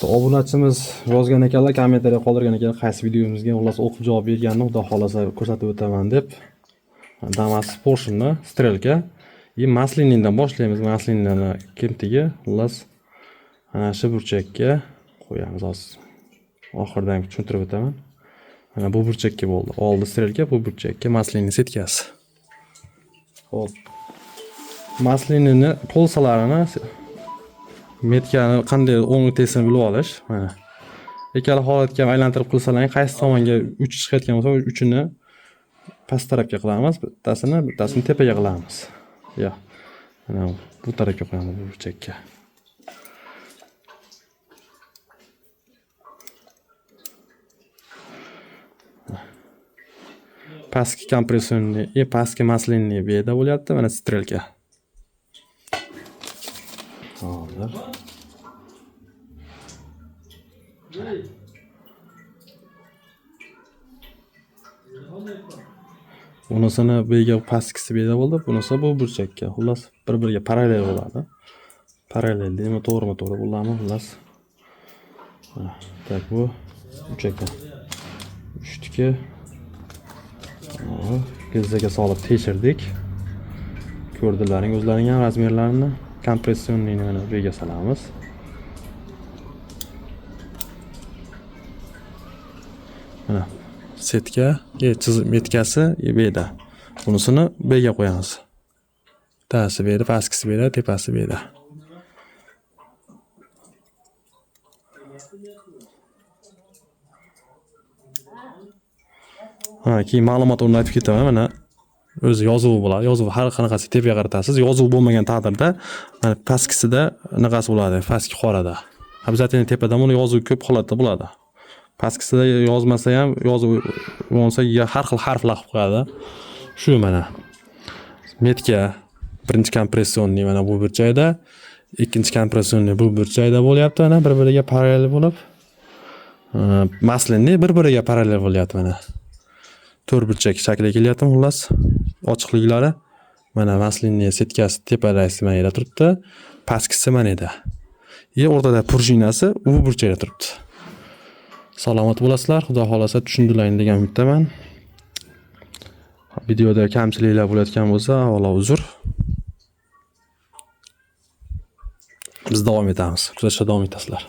Obunachimiz yozgan ekanlar, kommentariya qoldirgan ekan, qaysi videomizga xullas o'qib javob berganini xudo xolasa ko'rsatib o'taman deb. Damas Porsche'ni strelka. Maslinindan boshlaymiz. Maslinini kemtigi xullas ana shu burchakka qo'yamiz hozir. Oxiridan tushuntirib o'taman. Mana bu burchakka bo'ldi. Oldi strelka, bu burchakka maslinin setkasi. Xo'p. Maslinini polsalarini metkani qanday o'ng tesini bilib olish. Mana. Ikkala holatga aylantirib qilsalar, qaysi tomonga uch chiqayotgan bo'lsa, uchini past tarafga qilamiz, bittasini tepaga qilamiz. Ya. Mana bu tarafga qo'yamiz bu burchakka. Pastki kompressiyonni, pastki maslinni bu yerda bo'lyapti, mana strelka. Hozir. Bunisini bu yerga pastkisi bu yerda bo'ldi, bunisi bu burchakka. Xullas, bir-biriga parallel bo'ladi. Parallel deymi, to'g'rimi bo'ladimi, xullas. Tak bu burchakka. Uchtiki. Gizzaga solib tekshirdik. Ko'rdilaring o'zlaring ham razmerlarini, kompressiyonni mana bu yerga solamiz. Mana setka, chizib metkasi bu yerda. Bunisini bu yerga qo'yamiz. Tasi bu yerda, pastkisi bu yerda, tepasi bu yerda. Keyin ma'lumot o'rnini aytib ketaman. Mana o'zi yozuvi bo'ladi. Yozuv har qanaqasi tepaga qaratasiz. Yozuv bo'lmagan taqdirda mana pastkisida naqasi bo'ladi, pastki qorada. Обязательно tepada buni yozuv ko'p holatda bo'ladi. Pastkisida yozmasa ham, yozuv bo'lsa har xil harflar qilib qo'yadi. Shu mana. Metka birinchi kompressiyonni mana bu burchakda, ikkinchi kompressiyonni bu burchakda bo'lyapti, mana bir-biriga parallel bo'lib. Maslinni bir-biriga parallel bo'lyapti mana. To'rt burchak shakliga kelyapti xullas. Ochiqliklari mana maslinni setkasi tepadagi mana yerda turibdi. Pastkisi mana yerda. O'rtada prujinasi u burchakda turibdi. Salomat bo'lasizlar. Xudo xolasa tushundilaring degan umiddaman. Videoda kamchiliklar bo'layotgan bo'lsa, avvalo uzr. Biz davom etamiz. Kuzatishda davom etasizlar.